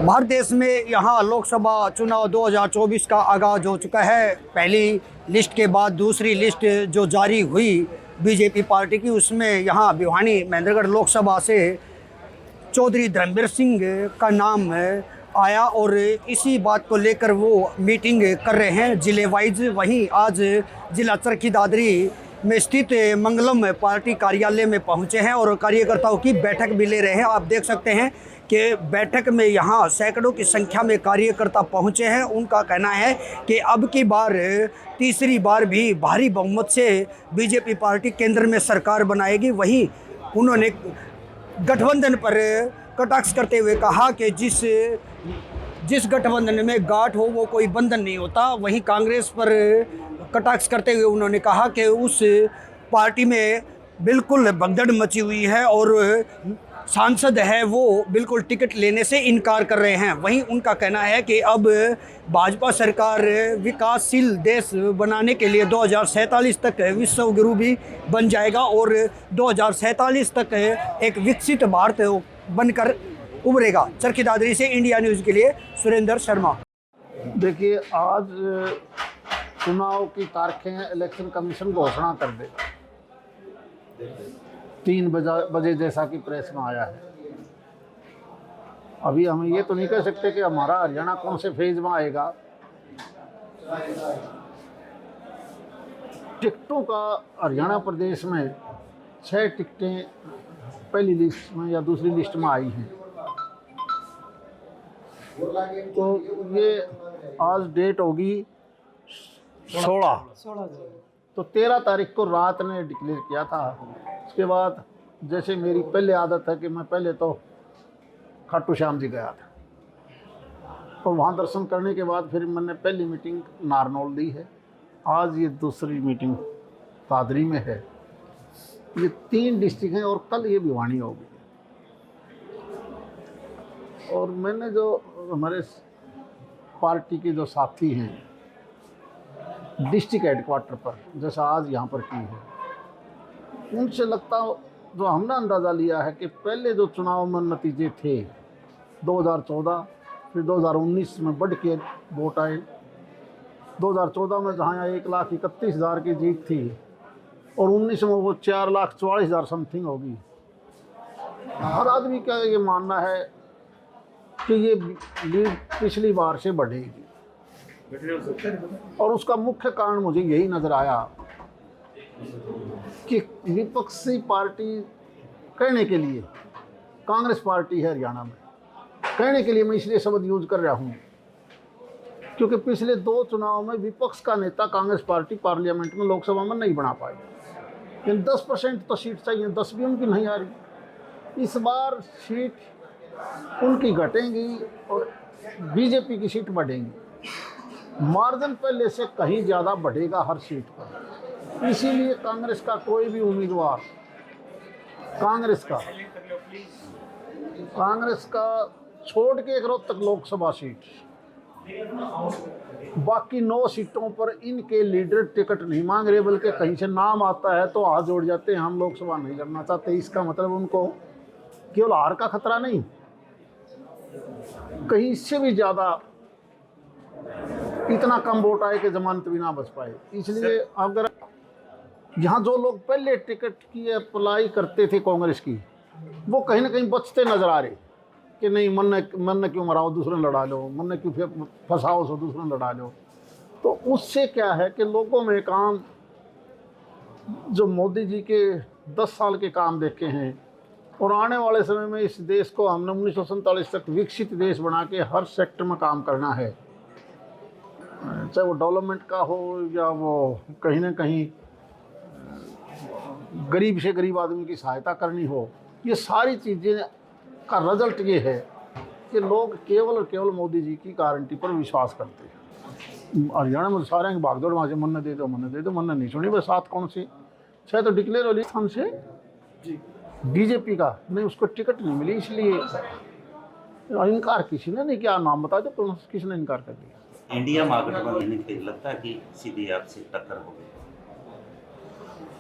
भारत देश में यहाँ लोकसभा चुनाव 2024 का आगाज हो चुका है। पहली लिस्ट के बाद दूसरी लिस्ट जो जारी हुई बीजेपी पार्टी की, उसमें यहाँ भिवानी महेंद्रगढ़ लोकसभा से चौधरी धर्मवीर सिंह का नाम आया और इसी बात को लेकर वो मीटिंग कर रहे हैं जिले वाइज। वहीं आज जिला चरखी दादरी में स्थित मंगलम पार्टी कार्यालय में पहुंचे हैं और कार्यकर्ताओं की बैठक भी ले रहे हैं। आप देख सकते हैं कि बैठक में यहाँ सैकड़ों की संख्या में कार्यकर्ता पहुंचे हैं। उनका कहना है कि अब की बार तीसरी बार भी भारी बहुमत से बीजेपी पार्टी केंद्र में सरकार बनाएगी। वहीं उन्होंने गठबंधन पर कटाक्ष करते हुए कहा कि जिस गठबंधन में गांठ हो वो कोई बंधन नहीं होता। वहीं कांग्रेस पर कटाक्ष करते हुए उन्होंने कहा कि उस पार्टी में बिल्कुल भगदड़ मची हुई है और सांसद है वो बिल्कुल टिकट लेने से इनकार कर रहे हैं। वहीं उनका कहना है कि अब भाजपा सरकार विकासशील देश बनाने के लिए 2047 तक विश्व गुरु भी बन जाएगा और 2047 तक एक विकसित भारत बनकर उभरेगा। चरखी दादरी से इंडिया न्यूज़ के लिए सुरेंद्र शर्मा। देखिए, आज चुनाव की तारीखें इलेक्शन कमीशन घोषणा कर देगा 3 बजे जैसा कि प्रेस में आया है। अभी हम ये तो नहीं कह सकते कि हमारा हरियाणा कौन से फेज में आएगा। टिकटों का हरियाणा प्रदेश में 6 टिकटें पहली लिस्ट में या दूसरी लिस्ट में आई हैं। तो ये आज डेट होगी 16, तो 13 तारीख को रात ने डिक्लेयर किया था। उसके बाद जैसे मेरी पहले आदत है कि मैं पहले तो खाटू श्याम जी गया था और वहाँ दर्शन करने के बाद फिर मैंने पहली मीटिंग नारनौल दी है। आज ये दूसरी मीटिंग दादरी में है। ये 3 डिस्ट्रिक्ट हैं और कल ये भिवानी होगी। और मैंने जो हमारे पार्टी के जो साथी हैं डिस्ट्रिक्ट हेडक्वार्टर पर, जैसा आज यहाँ पर की है, उनसे लगता जो हमने अंदाज़ा लिया है कि पहले जो चुनाव में नतीजे थे 2014 फिर 2019 में बढ़ के वोट आए। 2014 में जहाँ 1,31,000 की जीत थी और 19 में वो 4,44,000 समथिंग होगी। हर आदमी का ये मानना है कि ये लीड पिछली बार से बढ़ेगी और उसका मुख्य कारण मुझे यही नज़र आया कि विपक्षी पार्टी कहने के लिए कांग्रेस पार्टी है हरियाणा में। कहने के लिए मैं इसलिए शब्द यूज कर रहा हूँ क्योंकि पिछले 2 चुनाव में विपक्ष का नेता कांग्रेस पार्टी पार्लियामेंट में लोकसभा में नहीं बना पाई। लेकिन 10% तो सीट चाहिए, 10 भी उनकी नहीं आ रही। इस बार सीट उनकी घटेंगी और बीजेपी की सीट बढ़ेंगी। मार्जिन पहले से कहीं ज़्यादा बढ़ेगा हर सीट पर। इसीलिए कांग्रेस का कोई भी उम्मीदवार कांग्रेस का छोड़ के एक रोहतक लोकसभा सीट, बाकी 9 सीटों पर इनके लीडर टिकट नहीं मांग रहे, बल्कि कहीं से नाम आता है तो हाथ जोड़ जाते हैं, हम लोकसभा नहीं करना चाहते। इसका मतलब उनको केवल हार का खतरा नहीं, कहीं इससे भी ज़्यादा इतना कम वोट आए कि जमानत भी ना बच पाए। इसलिए अगर यहाँ जो लोग पहले टिकट की अप्लाई करते थे कांग्रेस की, वो कहीं ना कहीं बचते नजर आ रहे कि नहीं, मन क्यों मराओ, दूसरे लड़ा लो, मन क्यों फंसाओ सो दूसरे लड़ा लो। तो उससे क्या है कि लोगों में काम, जो मोदी जी के 10 साल के काम देखे हैं और आने वाले समय में इस देश को हमने 1947 तक विकसित देश बना के हर सेक्टर में काम करना है, चाहे वो डेवलपमेंट का हो या वो कहीं ना कहीं गरीब से गरीब आदमी की सहायता करनी हो। ये सारी चीज़ें का रिजल्ट ये है कि लोग केवल और केवल मोदी जी की गारंटी पर विश्वास करते हैं। हरियाणा में सारे हैं भागदौड़ वहाँ से मन दे दो, मन नहीं सुनी। बस 7 कौन से 6 तो डिक्लेयर वाली स्थान से बीजेपी का नहीं, उसको टिकट नहीं मिली, इसलिए इनकार किसी ने नहीं किया। नाम बता दो किसने इनकार कर दिया। इंडिया महागठबंधन लगता है कि सीधी आपसे टक्कर हो गई।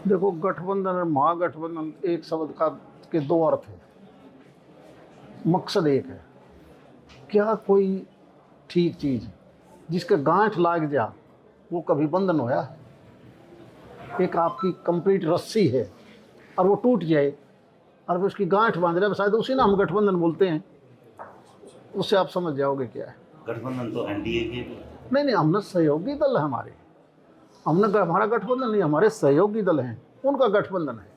देखो, गठबंधन और महागठबंधन एक शब्द का के 2 अर्थ है। मकसद एक है, क्या कोई ठीक चीज़ जिसके गांठ लाग जा वो कभी बंधन होया? एक आपकी कंप्लीट रस्सी है और वो टूट जाए और फिर उसकी गांठ बांध रहा है, शायद उसी ना हम गठबंधन बोलते हैं। उससे आप समझ जाओगे क्या है। गठबंधन तो एनडीए के भी। नहीं, हमने सहयोगी दल है हमारे, हमारा गठबंधन नहीं, हमारे सहयोगी दल हैं, उनका गठबंधन है।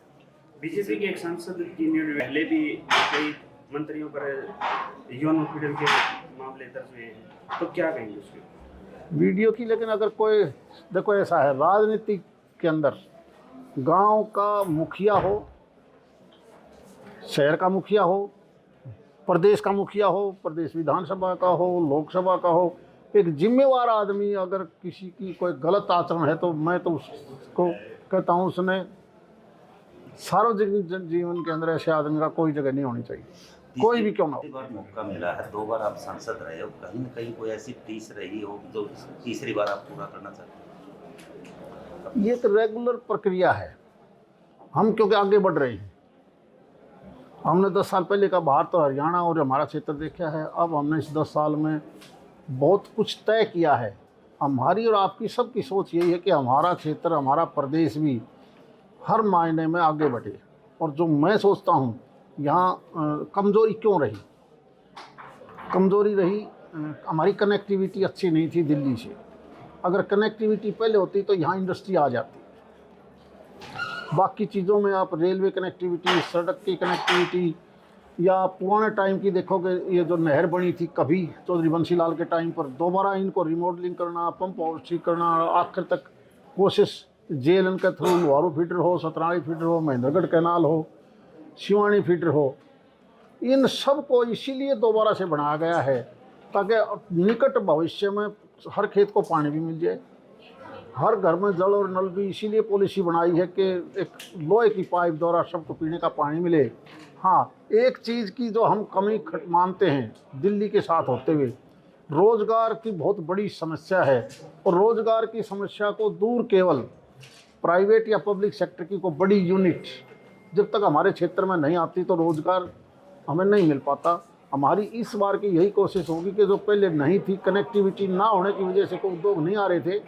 बीजेपी के एक सांसद की पहले भी कई मंत्रियों पर यौन उत्पीड़न के मामले दर्ज हुए हैं, तो क्या कहेंगे उसके वीडियो की? लेकिन अगर कोई देखो, ऐसा है राजनीति के अंदर, गांव का मुखिया हो, शहर का मुखिया हो, प्रदेश का मुखिया हो, प्रदेश विधानसभा का हो, लोकसभा का हो, एक जिम्मेवार आदमी अगर किसी की कोई गलत आचरण है तो मैं तो उसको कहता हूँ उसने सार्वजनिक जीवन के अंदर ऐसे आदमी का कोई जगह नहीं होनी चाहिए, कोई भी क्यों ना हो। बार मौका मिला है, 2 बार आप सांसद रहे हो, कहीं ना कहीं कोई ऐसी टीस रही हो जो तीसरी बार आप पूरा करना चाहते हैं? ये एक रेगुलर प्रक्रिया है, हम क्योंकि आगे बढ़ रहे हैं। हमने 10 साल पहले का भारत और हरियाणा और हमारा क्षेत्र देखा है, अब हमने इस 10 साल में बहुत कुछ तय किया है। हमारी और आपकी सबकी सोच यही है कि हमारा क्षेत्र, हमारा प्रदेश भी हर मायने में आगे बढ़े। और जो मैं सोचता हूँ यहाँ कमज़ोरी क्यों रही? कमज़ोरी रही हमारी कनेक्टिविटी अच्छी नहीं थी दिल्ली से। अगर कनेक्टिविटी पहले होती तो यहाँ इंडस्ट्री आ जाती। बाकी चीज़ों में आप रेलवे कनेक्टिविटी, सड़क की कनेक्टिविटी, या पुराने टाइम की देखोगे, ये जो नहर बनी थी कभी चौधरी बंसी लाल के टाइम पर, दोबारा इनको रिमॉडलिंग करना, पंप हाउस ठीक करना, आखिर तक कोशिश JLN के थ्रू लुहारू फीडर हो, सतनाड़ी फीडर हो, महेंद्रगढ़ कैनाल हो, शिवानी फीडर हो, इन सब को इसीलिए दोबारा से बनाया गया है ताकि निकट भविष्य में हर खेत को पानी भी मिल जाए, हर घर में जल और नल भी। इसीलिए पॉलिसी बनाई है कि एक लोहे की पाइप द्वारा सबको पीने का पानी मिले। हाँ, एक चीज़ की जो हम कमी मानते हैं दिल्ली के साथ होते हुए, रोज़गार की बहुत बड़ी समस्या है। और रोज़गार की समस्या को दूर केवल प्राइवेट या पब्लिक सेक्टर की कोई बड़ी यूनिट जब तक हमारे क्षेत्र में नहीं आती तो रोज़गार हमें नहीं मिल पाता। हमारी इस बार की यही कोशिश होगी कि जो पहले नहीं थी, कनेक्टिविटी ना होने की वजह से कोई उद्योग नहीं आ रहे थे,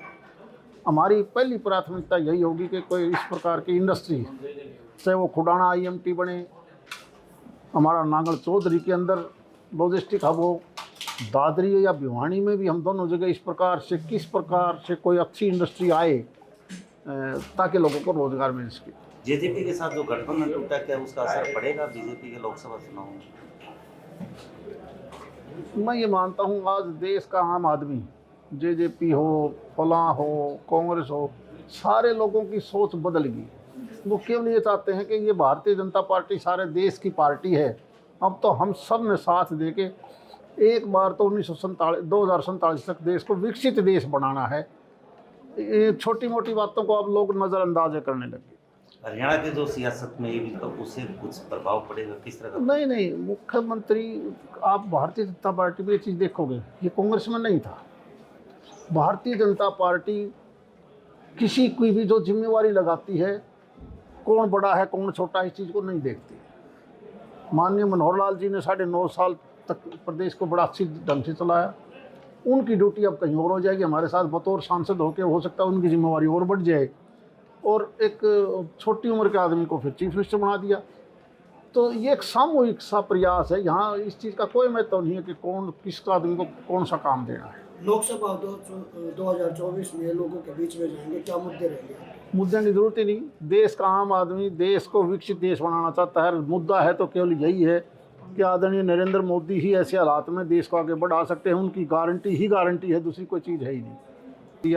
हमारी पहली प्राथमिकता यही होगी कि कोई इस प्रकार की इंडस्ट्री, चाहे वो खुडाना IMT बने, हमारा नांगल चौधरी के अंदर लॉजिस्टिक हब हो, दादरी या भिवानी में भी हम दोनों जगह इस प्रकार से किस प्रकार से कोई अच्छी इंडस्ट्री आए ताकि लोगों को रोज़गार मिल सके। जेजेपी के साथ जो गठबंधन टूटा, क्या उसका असर पड़ेगा बीजेपी के लोकसभा चुनाव में? मैं ये मानता हूँ आज देश का आम आदमी, JJP हो, फलां हो, कांग्रेस हो, सारे लोगों की सोच बदल गई। वो केवल ये चाहते हैं कि ये भारतीय जनता पार्टी सारे देश की पार्टी है, अब तो हम सब ने साथ दे के एक बार तो 2047 तक देश को विकसित देश बनाना है। ये छोटी मोटी बातों को अब लोग नज़रअंदाज करने लगे। हरियाणा के जो सियासत में ये भी तो उससे कुछ प्रभाव पड़ेगा, किस तरह का? नहीं, मुख्यमंत्री, आप भारतीय जनता पार्टी में ये चीज़ देखोगे, ये कांग्रेस में नहीं था। भारतीय जनता पार्टी किसी की भी जो जिम्मेवारी लगाती है, कौन बड़ा है कौन छोटा, इस चीज़ को नहीं देखती। माननीय मनोहर लाल जी ने 9.5 साल तक प्रदेश को बड़ा अच्छी ढंग से चलाया। उनकी ड्यूटी अब कहीं और हो जाएगी, हमारे साथ बतौर सांसद होकर हो सकता है उनकी जिम्मेवारी और बढ़ जाए, और एक छोटी उम्र के आदमी को फिर चीफ मिनिस्टर बना दिया। तो ये एक सामूहिक सा प्रयास है, यहाँ इस चीज़ का कोई महत्व नहीं है कि कौन किस आदमी को कौन सा काम देना है। लोकसभा 2024 में लोगों के बीच में जाएंगे, क्या मुद्दे रहेंगे? मुद्दे की जरूरत ही नहीं। देश का आम आदमी देश को विकसित देश बनाना चाहता है। मुद्दा है तो केवल यही है कि आदरणीय नरेंद्र मोदी ही ऐसे हालात में देश को आगे बढ़ा सकते हैं। उनकी गारंटी है, दूसरी कोई चीज़ है ही नहीं।